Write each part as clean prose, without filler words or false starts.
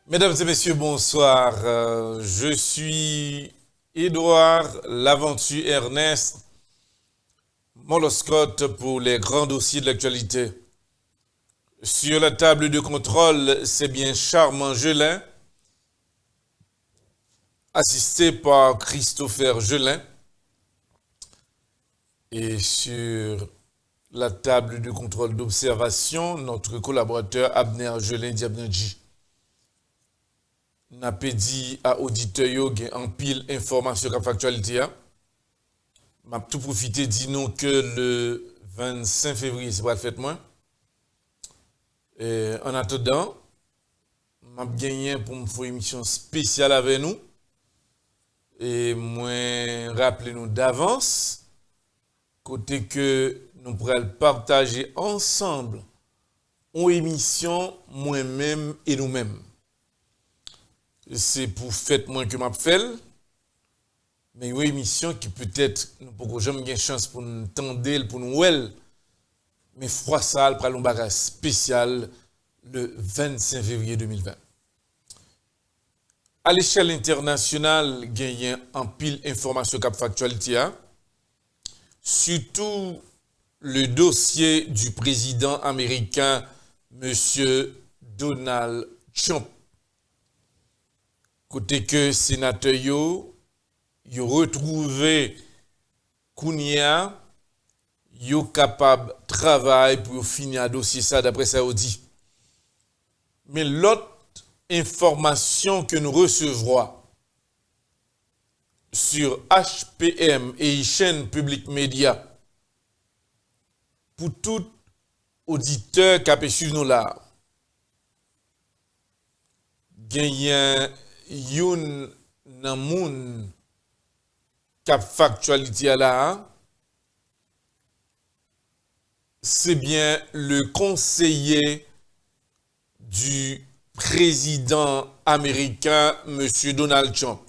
Mesdames et messieurs, bonsoir. Je suis Édouard Laventure Ernest, Moloscotte pour les grands dossiers de l'actualité. Sur la table de contrôle, c'est bien Charmant Gelin, assisté par Christopher Gelin. Et sur la table de contrôle d'observation, notre collaborateur Abner Gelin Diabnadji. N'a pas dit à auditeurs en pile information qu'a factualité. M'a tout profité dit nous que le 25 février c'est pas le fête moi. Et en attendant, m'a gagné pour me faire une émission spéciale avec nous. Et moi rappelez nous d'avance côté que nous pourrons partager ensemble une émission moi-même et nous-mêmes. C'est pour fête moins que m'a fait, mais une émission qui peut-être nous pourrons jamais gagner chance pour nous tendre, pour nous well, mais froid ça pour un bagage spécial le 25 février 2020. À l'échelle internationale, il y a en pile information cap factualité, surtout le dossier du président américain monsieur Donald Trump. Côté que sénateur yo retrouvé Kounia yo capable travail pour finir dossier ça d'après ça on dit. Mais l'autre information que nous recevrons sur HPM et chaîne publique média pour tout auditeur qui a suivre nous là. Gagnant yon nan moun kap factualité là, c'est bien le conseiller du président américain monsieur Donald Trump,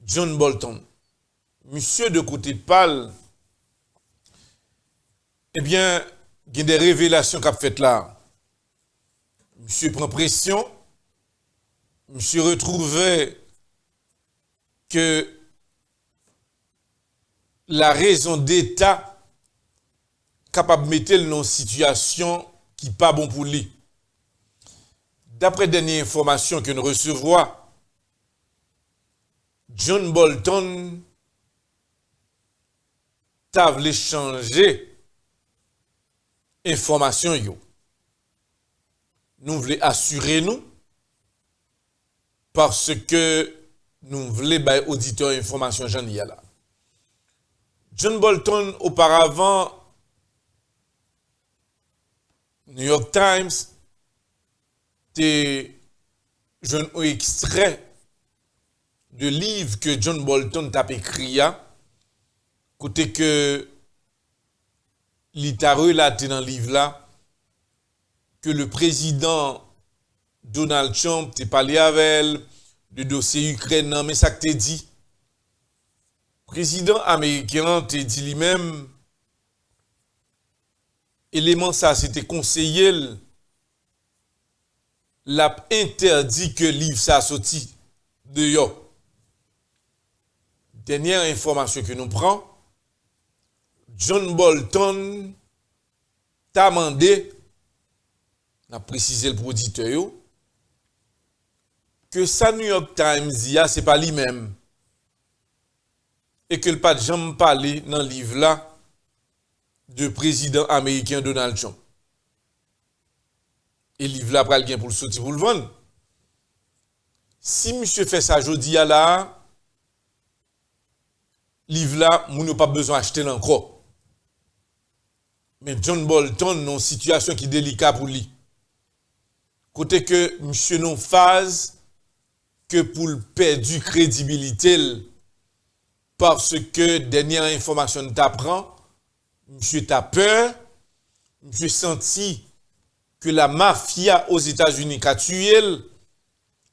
John Bolton. Monsieur de côté pâle, eh bien, il y a des révélations qu'a faites là. Monsieur prend pression. Monsieur retrouvait que la raison d'État capable de mettre dans une situation qui n'est pas bon pour lui. D'après dernière information que nous recevons, John Bolton t'a voulu changer information yo. Nous voulons assurer nous parce que nous voulons bailler auditeur information j'en y a là. John Bolton auparavant New York Times t'es un extrait de livre que John Bolton t'a écrit côté que il t'a relaté dans le livre là que le président Donald Trump t'a parlé avec elle, le dossier Ukraine, mais ça que t'es dit. Le président américain t'a dit lui-même, élément ça c'était conseillé, l'a interdit que le livre ça sorti de yo. Dernière information que nous prenons, John Bolton t'a demandé, n'a précisé le auditeur, que ça New York Times c'est pas lui-même et que le pas de jamais parler dans le livre là de président américain Donald Trump. Et le livre là pral gen pour le sortir pour le vendre. Si monsieur fait ça jodi à là, livre là moun n'a pas besoin acheter encore. Mais John Bolton dans une situation qui est délicate pour lui. Côté que monsieur non phase que pour le perdre crédibilité parce que dernière information t'apprend, monsieur t'a peur, monsieur senti que la mafia aux États-Unis a tué,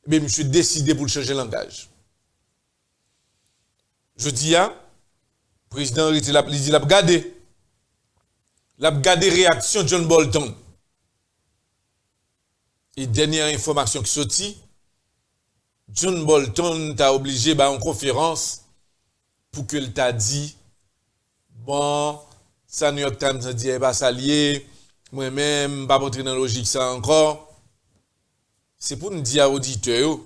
mais monsieur décidé pour changer le langage. Je dis le président il dit l'a regardé. l'a regardé réaction John Bolton. Et dernière information qui sortit, John Bolton t'a obligé à une conférence pour que il t'a dit bon, ça New York Times a dit pas s'allier, moi-même pas rentrer dans la logique ça encore. C'est pour nous dire aux auditeurs,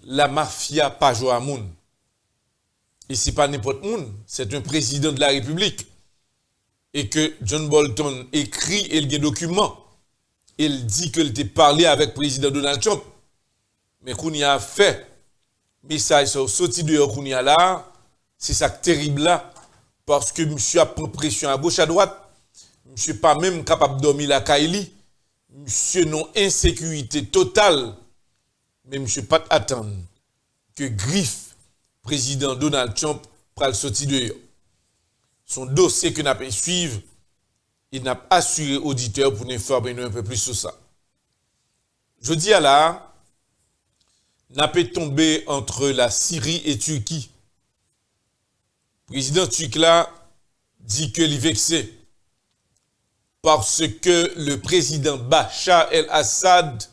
la mafia pas jouer à monde. Et c'est pas n'importe monde, c'est un président de la République. Et que John Bolton écrit et il y a document. Il dit qu'il était parlé avec le président Donald Trump. Mais qu'on y a fait, message sur sorti de qu'on y a là, c'est ça terrible là. Parce que monsieur a pris pression à gauche à droite. Monsieur pas même capable de dormir la Kaili. Monsieur non insécurité totale. Mais monsieur pas attendre que griffe président Donald Trump pour le sortir de son dossier que n'a pas suivre, il n'a pas assuré auditeur pour nous informer un peu plus sur ça. Je dis à là, n'a pas tombé entre la Syrie et Turquie. Le président turc là dit que il est vexé parce que le président Bachar el-Assad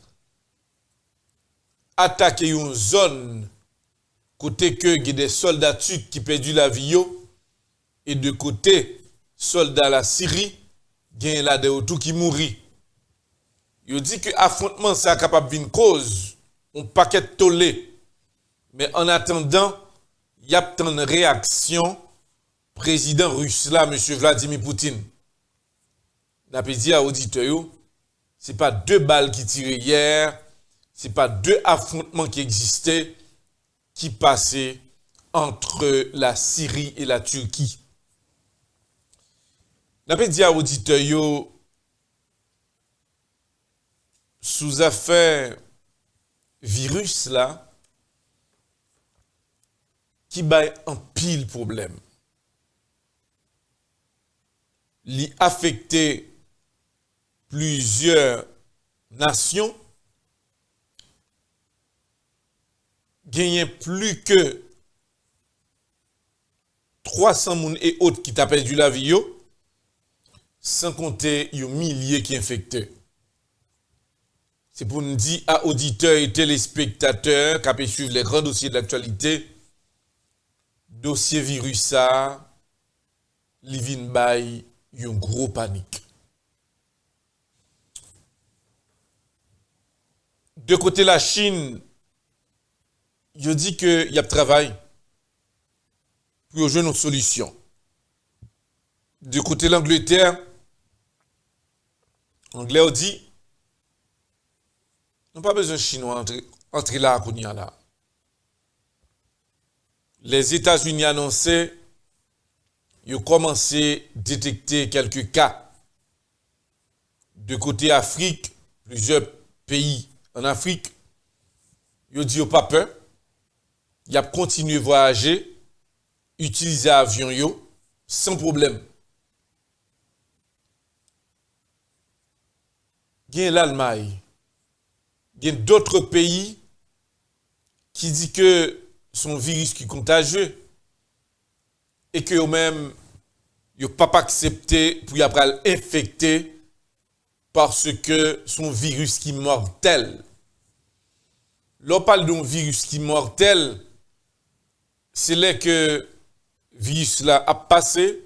attaque une zone côté que il y a des soldats turcs qui perdent la vie et de côté soldats la Syrie gagne là de tout qui mourit. Il dit que affrontement ça capable d'une cause un paquet tollé. Mais en attendant, il y a une réaction président russe là monsieur Vladimir Poutine. N'a pas dit à auditeur, c'est pas deux balles qui tiraient hier, c'est pas deux affrontements qui existaient qui passaient entre la Syrie et la Turquie. N'a pas dit à auditeur, sous affaire virus là, qui baille un pile problème. Li affecté plusieurs nations, gagnent plus que 300 moun et autres qui t'a perdu la vie, sans compter les milliers qui infectés. C'est pour nous dire à auditeurs et téléspectateurs qui suivre les grands dossiers de l'actualité, dossier virus ça, li vin bay une gros panique. De côté la Chine, je dis qu'il y a travail pour jouer nos solutions. De côté l'Angleterre, l'anglais a dit, nous n'avons pas besoin de Chinois entrer là à Kounia là. Les États-Unis annonçaient, ils ont commencé à détecter quelques cas. De côté Afrique, plusieurs pays en Afrique, ils ont dit, pas peur. Ils ont continué à voyager, utiliser l'avion sans problème. Il y a l'Allemagne, il y a d'autres pays qui disent que son virus qui est contagieux et que eux-mêmes, ils n'ont pas accepté pour y avoir infecté parce que son virus qui est mortel. L'on parle d'un virus qui est mortel, c'est là que le virus là a passé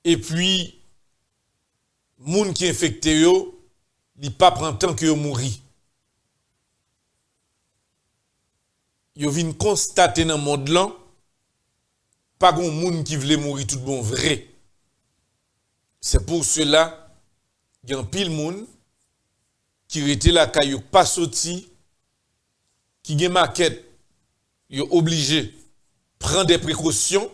et puis moun qui est infecté yo, il pas prend temps que yo mouri. Yo vinn constater dans le monde là pas gon moun qui voulait mourir tout bon vrai. C'est pour cela il y a un pile moun qui était là caillou pas sorti qui gen maquette yo obligé prendre des précautions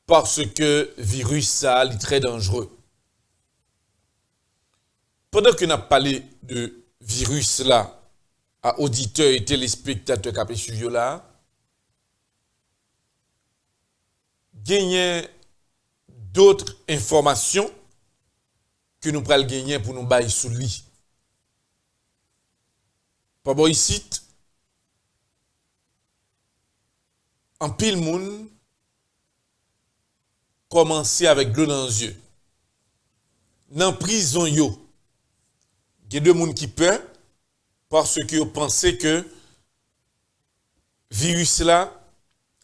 parce que virus ça est très dangereux. Pendant que n'a parlé de virus là à auditeurs et téléspectateurs qui ont suivi là, gagner d'autres informations que nous prenons gagner pour nous bailler sous lit. Par rapport ici, en pile moun commencer avec de l'eau dans les yeux. Dans la prison, il y a deux personnes qui peur parce que vous pensez que le virus là,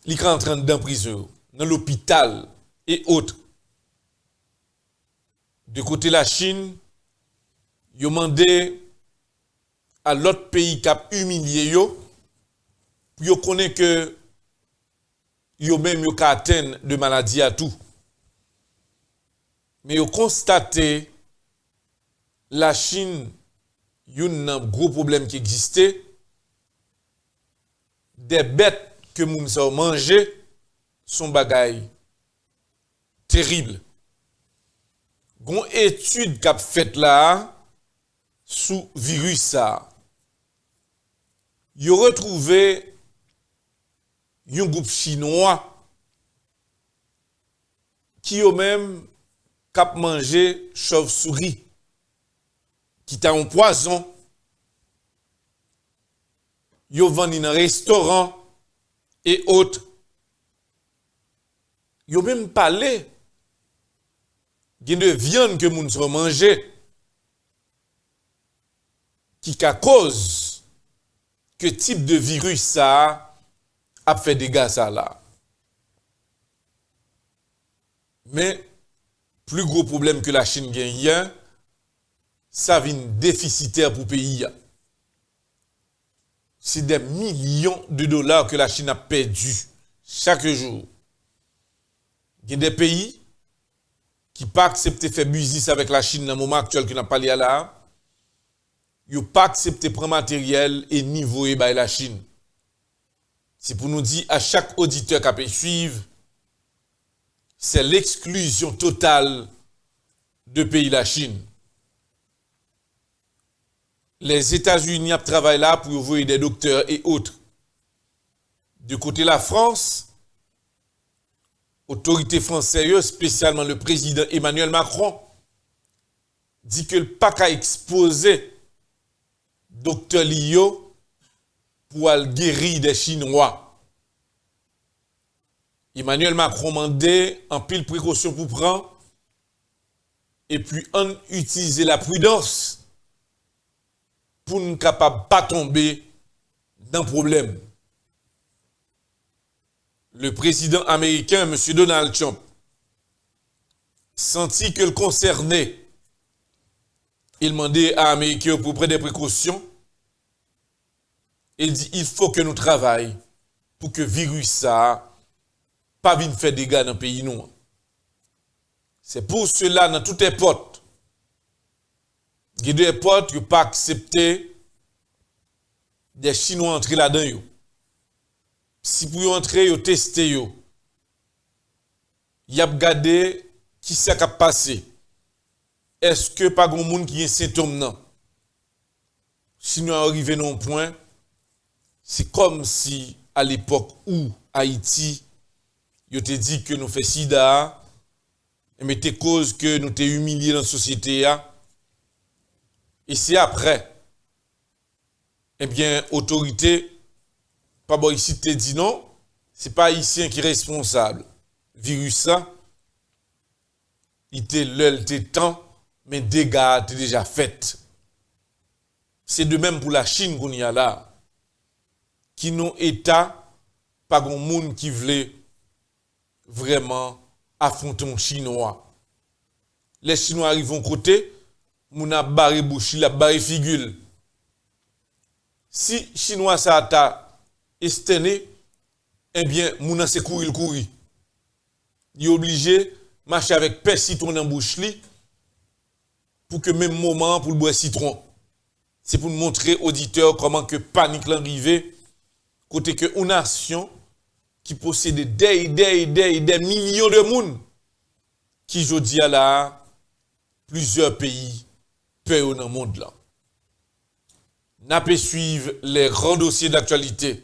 il est en train dans la prison, dans l'hôpital et autres. De côté de la Chine, ils ont demandé à l'autre pays qui a humilié eux, pour qu'ils connaissent que ils ont même atteint de maladie à tout. Mais ils ont constaté la Chine, il y a un gros problème qui existait. Des bêtes que nous avons mangées sont bagailles terribles. Il y a une étude qui a faite là sous virus ça. Ils ont retrouvé un groupe chinois qui ont même cap mangé chauve-souris qui t'a un poison. Ils ont vendu dans un restaurant et autres. Ils ont même parlé de viande que nous avons mangé qui a cause que type de virus ça a fait des dégâts ça là. Mais plus gros problème que la Chine gagne, ça vient déficitaire pour le pays. C'est des millions de dollars que la Chine a perdu chaque jour. Il y a des pays qui n'ont pas accepté de faire business avec la Chine dans le moment actuel que nous avons parlé là. Ils n'ont pas accepté de prendre matériel et niveau et la Chine. C'est pour nous dire à chaque auditeur qui peut suivre, c'est l'exclusion totale de pays la Chine. Les États-Unis travaillent là pour envoyer des docteurs et autres. Du côté de la France, autorité française, spécialement le président Emmanuel Macron, dit que le pas qu'à exposer docteur Lio pour aller guérir des Chinois. Emmanuel Macron mandé en pile précaution pour prendre et puis en utiliser la prudence pour ne capable pas tomber dans le problème. Le président américain, M. Donald Trump, sentit que le concerné, il demandait à l'Américain pour prendre des précautions. Il dit il faut que nous travaillions pour que le virus ça pas vienne faire des dégâts dans le pays nous. C'est pour cela dans toutes les portes. Il y a des portes qui n'ont pas accepté des Chinois entrer là-dedans. Si vous entrer, vous testez. Vous y a regardé qui ça qui a passé. Est-ce que pas grand monde qui a un symptôme non? Si nous arrivons à un point, c'est comme si à l'époque où Haïti, il te dit que nous fait sida, mais t'es cause que nous t'es humilié dans la société. Et c'est après, eh bien, autorité, pas bon ici te dit non, c'est pas haïtien qui est responsable. Virus ça, il était l'heure, il temps, mais dégâts étaient déjà faits. C'est de même pour la Chine qu'on y a là, qui n'ont état, pas grand monde qui voulait vraiment affronter un Chinois. Les Chinois arrivent au côté, moun a barré bouche, la barré figure. Si Chinois ça t'a estené, eh bien, moun a se courir. Il est obligé marcher avec père citron dans bouche li pour que même moment pour le boire citron. C'est pour montrer aux auditeurs comment que panique l'arrivée côté que une nation qui possède des millions de monde qui jodi à là plusieurs pays peur dans le monde là. N'a pas suivre les grands dossiers d'actualité.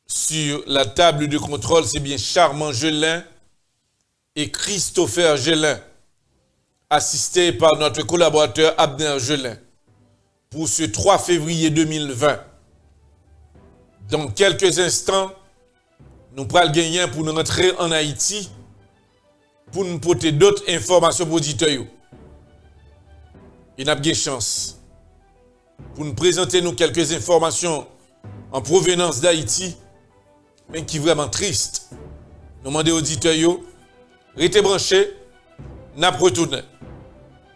Sur la table de contrôle, c'est bien Charmant Gelin et Christopher Gelin, assistés par notre collaborateur Abner Gelin, pour ce 3 février 2020. Dans quelques instants, nous pourrons gagner pour nous rentrer en Haïti pour nous porter d'autres informations pour auditeurs. Il n'a pas de chance pour nous présenter nous quelques informations en provenance d'Haïti, mais qui est vraiment triste. Nous demandons aux auditeurs, restez branchés, n'a pas retourné.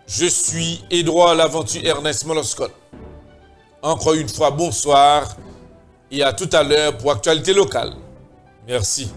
Je suis Edouard Laventure Ernest Moloscott. Encore une fois, bonsoir et à tout à l'heure pour Actualité locale. Merci.